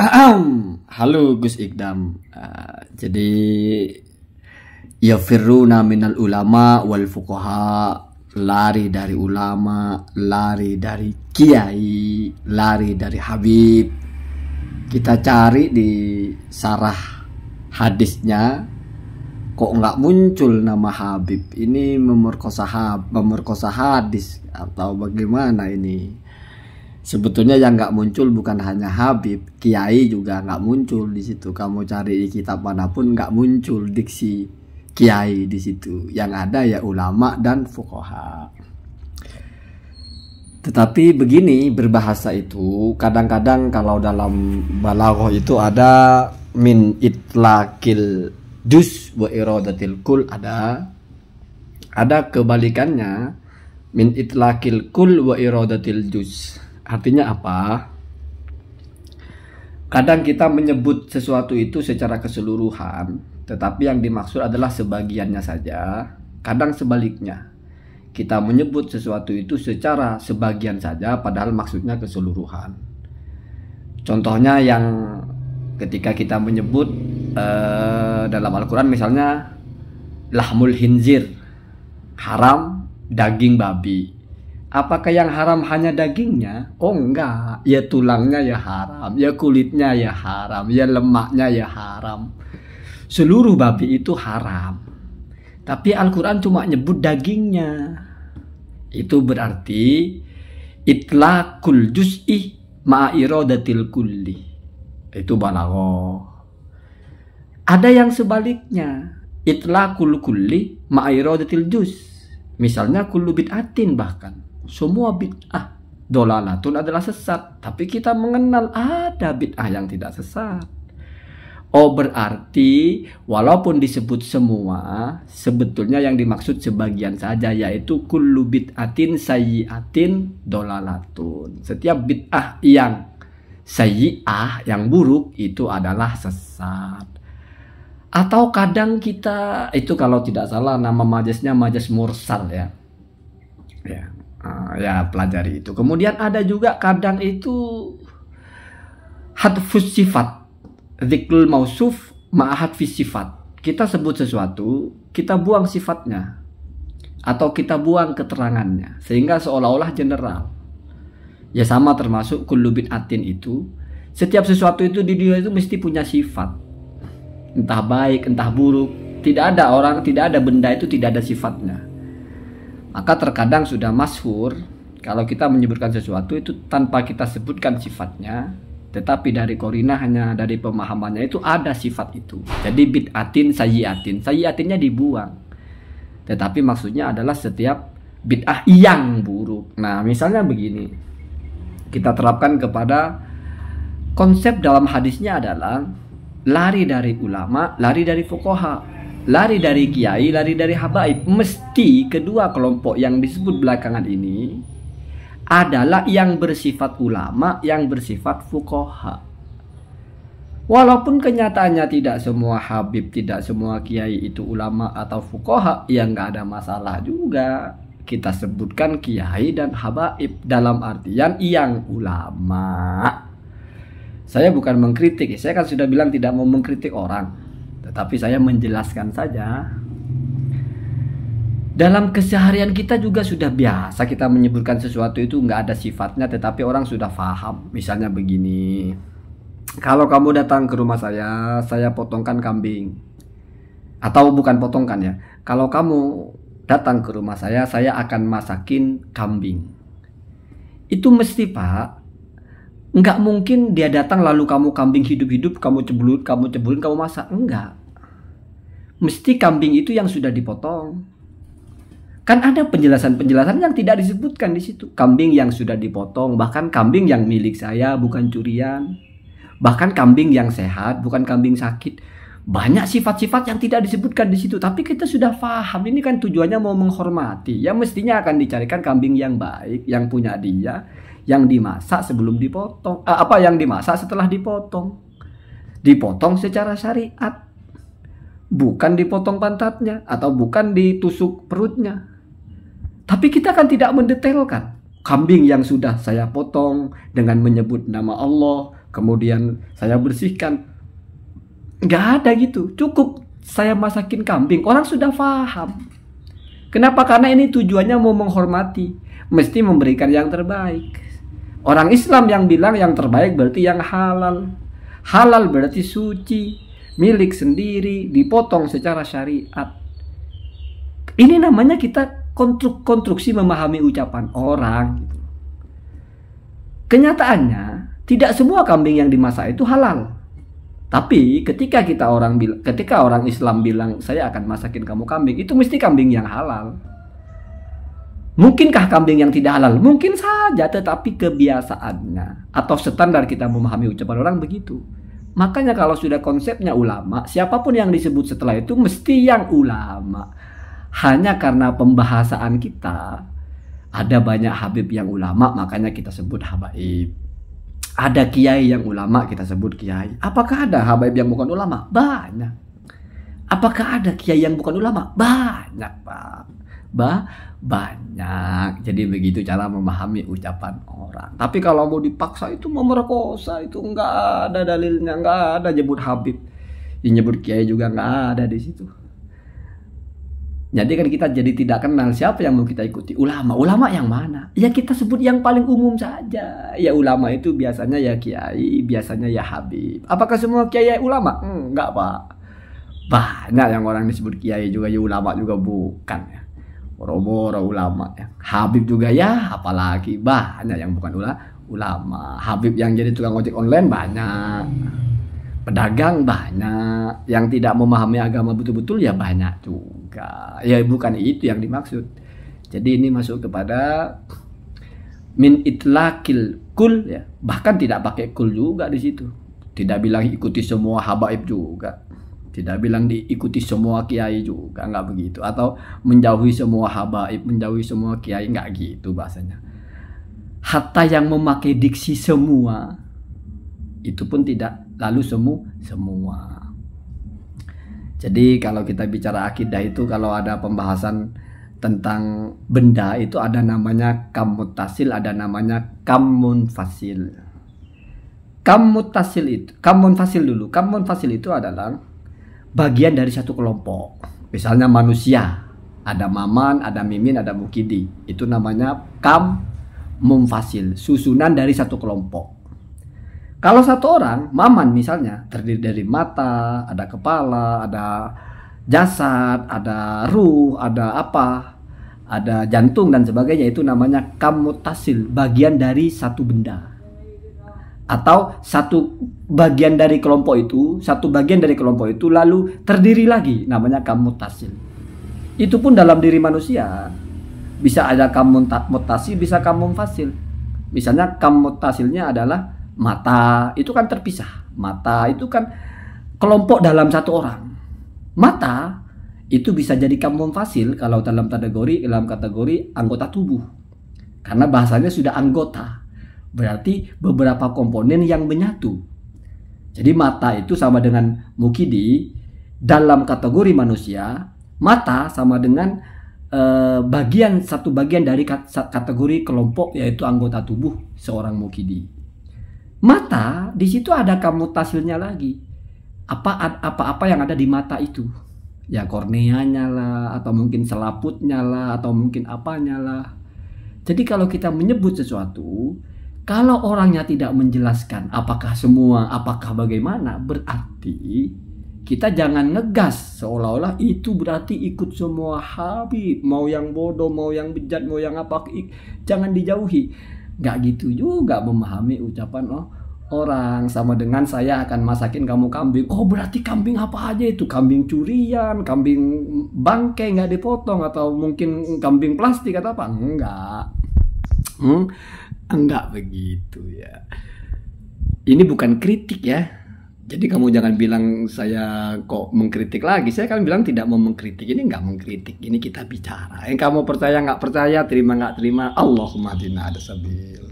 Halo Gus Ikdam. Jadi yafirruna minal ulama wal fuqaha, lari dari ulama, lari dari kiai, lari dari habib. Kita cari di sarah hadisnya, kok nggak muncul nama Habib. Ini memerkosa hadis atau bagaimana ini? Sebetulnya yang nggak muncul bukan hanya Habib, kiai juga nggak muncul di situ. Kamu cari di kitab manapun nggak muncul diksi kiai di situ. Yang ada ya ulama dan fuqaha. Tetapi begini, berbahasa itu kadang-kadang kalau dalam balaghah itu ada min itlaqil juz wa iradatil kul, ada kebalikannya, min itlaqil kul wa iradatil juz. Artinya apa? Kadang kita menyebut sesuatu itu secara keseluruhan, tetapi yang dimaksud adalah sebagiannya saja. Kadang sebaliknya, kita menyebut sesuatu itu secara sebagian saja, padahal maksudnya keseluruhan. Contohnya yang ketika kita menyebut dalam Al-Quran misalnya lahmul hinzir, haram daging babi. Apakah yang haram hanya dagingnya? Oh enggak, ya tulangnya ya haram, ya kulitnya ya haram, ya lemaknya ya haram. Seluruh babi itu haram. Tapi Al-Quran cuma nyebut dagingnya. Itu berarti itlaqul juz'i ma'a iradatil kulli. Itu balaghah. Ada yang sebaliknya, itlaqul kulli ma'a iradatil juz'. Misalnya kullu bid'atin, bahkan semua bid'ah dolalatun adalah sesat, tapi kita mengenal ada bid'ah yang tidak sesat. Oh, berarti walaupun disebut semua, sebetulnya yang dimaksud sebagian saja, yaitu kullu bid'atin sayyi'atin dolalatun. Setiap bid'ah yang sayyi'ah, yang buruk, itu adalah sesat. Atau kadang kita, itu kalau tidak salah nama majasnya majas mursal ya. Ya pelajari itu. Kemudian ada juga kadang itu hadfus sifat, dzikrul mausuf ma'ahadfis sifat. Kita sebut sesuatu, kita buang sifatnya atau kita buang keterangannya sehingga seolah-olah general. Ya sama termasuk kullu bid'atin itu. Setiap sesuatu itu di dunia itu mesti punya sifat. Entah baik, entah buruk. Tidak ada benda itu tidak ada sifatnya. Maka terkadang sudah masyhur kalau kita menyebutkan sesuatu itu tanpa kita sebutkan sifatnya, tetapi dari qarinah, hanya dari pemahamannya itu ada sifat itu. Jadi bid'atin sayyi'atin, sayyi'atinnya dibuang. Tetapi maksudnya adalah setiap bid'ah yang buruk. Nah, misalnya begini. Kita terapkan kepada konsep dalam hadisnya adalah lari dari ulama, lari dari fuqaha, lari dari kiai, lari dari habaib. Mesti kedua kelompok yang disebut belakangan ini adalah yang bersifat ulama, yang bersifat fuqaha. Walaupun kenyataannya tidak semua habib, tidak semua kiai itu ulama atau fuqaha, ya nggak ada masalah juga. Kita sebutkan kiai dan habaib dalam artian yang ulama. Saya bukan mengkritik, saya kan sudah bilang tidak mau mengkritik orang, tetapi saya menjelaskan saja. Dalam keseharian kita juga sudah biasa kita menyebutkan sesuatu itu nggak ada sifatnya, tetapi orang sudah paham. Misalnya begini, kalau kamu datang ke rumah saya potongkan kambing. Atau bukan potongkan ya, kalau kamu datang ke rumah saya akan masakin kambing. Itu mesti Pak, nggak mungkin dia datang lalu kamu kambing hidup-hidup, kamu cebulin, kamu masak. Enggak. Mesti kambing itu yang sudah dipotong. Kan ada penjelasan-penjelasan yang tidak disebutkan di situ. Kambing yang sudah dipotong, bahkan kambing yang milik saya, bukan curian. Bahkan kambing yang sehat, bukan kambing sakit. Banyak sifat-sifat yang tidak disebutkan di situ, tapi kita sudah paham. Ini kan tujuannya mau menghormati. Ya mestinya akan dicarikan kambing yang baik, yang punya dia, yang dimasak sebelum dipotong. Yang dimasak setelah dipotong. Dipotong secara syariat. Bukan dipotong pantatnya atau bukan ditusuk perutnya. Tapi kita kan tidak mendetailkan. Kambing yang sudah saya potong dengan menyebut nama Allah, kemudian saya bersihkan. Nggak ada gitu. Cukup saya masakin kambing, orang sudah paham. Kenapa? Karena ini tujuannya mau menghormati, mesti memberikan yang terbaik. Orang Islam yang bilang yang terbaik berarti yang halal. Halal berarti suci, milik sendiri, dipotong secara syariat. Ini namanya kita konstruksi memahami ucapan orang. Kenyataannya tidak semua kambing yang dimasak itu halal. Tapi ketika orang Islam bilang saya akan masakin kamu kambing, itu mesti kambing yang halal. Mungkinkah kambing yang tidak halal? Mungkin saja, tetapi kebiasaannya atau standar kita memahami ucapan orang begitu. Makanya kalau sudah konsepnya ulama, siapapun yang disebut setelah itu mesti yang ulama. Hanya karena pembahasan kita ada banyak habib yang ulama, makanya kita sebut habaib. Ada kiai yang ulama, kita sebut kiai. Apakah ada habaib yang bukan ulama? Banyak. Apakah ada kiai yang bukan ulama? Banyak, Pak. Banyak. Jadi begitu cara memahami ucapan orang. Tapi kalau mau dipaksa itu memerkosa, itu enggak ada dalilnya, enggak ada nyebut habib. Yang nyebut kiai juga enggak ada di situ. Jadi kan kita jadi tidak kenal siapa yang mau kita ikuti. Ulama yang mana? Ya kita sebut yang paling umum saja. Ya ulama itu biasanya ya kiai, biasanya ya habib. Apakah semua kiai ulama? Enggak, Pak. Banyak yang orang disebut kiai juga ya ulama juga bukan ya. Boro-boro ulama ya. Habib juga ya, apalagi banyak yang bukan ulama. Habib yang jadi tukang ojek online banyak. Pedagang banyak, yang tidak memahami agama betul-betul ya banyak juga. Ya bukan itu yang dimaksud. Jadi ini masuk kepada min itlaqil kul ya. Bahkan tidak pakai kul juga di situ. Tidak bilang ikuti semua habaib juga. Tidak bilang diikuti semua kiai juga, enggak begitu. Atau menjauhi semua habaib, menjauhi semua kiai, enggak gitu bahasanya. Hatta yang memakai diksi semua itu pun tidak lalu semua. Jadi kalau kita bicara akidah itu, kalau ada pembahasan tentang benda itu ada namanya kam muttasil, ada namanya kam munfasil. Kam munfasil dulu. Kam munfasil itu adalah bagian dari satu kelompok. Misalnya manusia, ada maman, ada mimin, ada mukidi. Itu namanya kam munfasil, susunan dari satu kelompok. Kalau satu orang, maman misalnya, terdiri dari mata, ada kepala, ada jasad, ada ruh, ada apa, ada jantung dan sebagainya, itu namanya kam muttasil, bagian dari satu benda. Atau satu bagian dari kelompok itu, lalu terdiri lagi, namanya kam muttasil. Itu pun dalam diri manusia, bisa ada kam muttasil, bisa kam munfasil. Misalnya kam muttasilnya adalah mata, itu kan terpisah. Mata itu kan kelompok dalam satu orang. Mata itu bisa jadi kam munfasil kalau dalam kategori anggota tubuh. Karena bahasanya sudah anggota. Berarti beberapa komponen yang menyatu. Jadi mata itu sama dengan mukidi dalam kategori manusia. Mata sama dengan satu bagian dari kategori kelompok, yaitu anggota tubuh seorang mukidi. Mata di situ ada kam muttasilnya lagi. Apa yang ada di mata itu? Ya korneanya lah, atau mungkin selaputnya lah, atau mungkin apanya lah. Jadi kalau kita menyebut sesuatu, kalau orangnya tidak menjelaskan apakah semua, apakah bagaimana, berarti kita jangan ngegas seolah-olah itu berarti ikut semua habib, mau yang bodoh, mau yang bejat, mau yang apa, jangan dijauhi. Gak gitu juga memahami ucapan orang. Sama dengan saya akan masakin kamu kambing, oh berarti kambing apa aja itu? Kambing curian, kambing bangkai nggak dipotong, atau mungkin kambing plastik atau apa? Enggak begitu ya. Ini bukan kritik ya. Jadi kamu jangan bilang saya kok mengkritik lagi. Saya kan bilang tidak mau mengkritik. Ini nggak mengkritik. Ini kita bicara. Yang kamu percaya nggak percaya, terima nggak terima. Allahumma hadina ada sabil.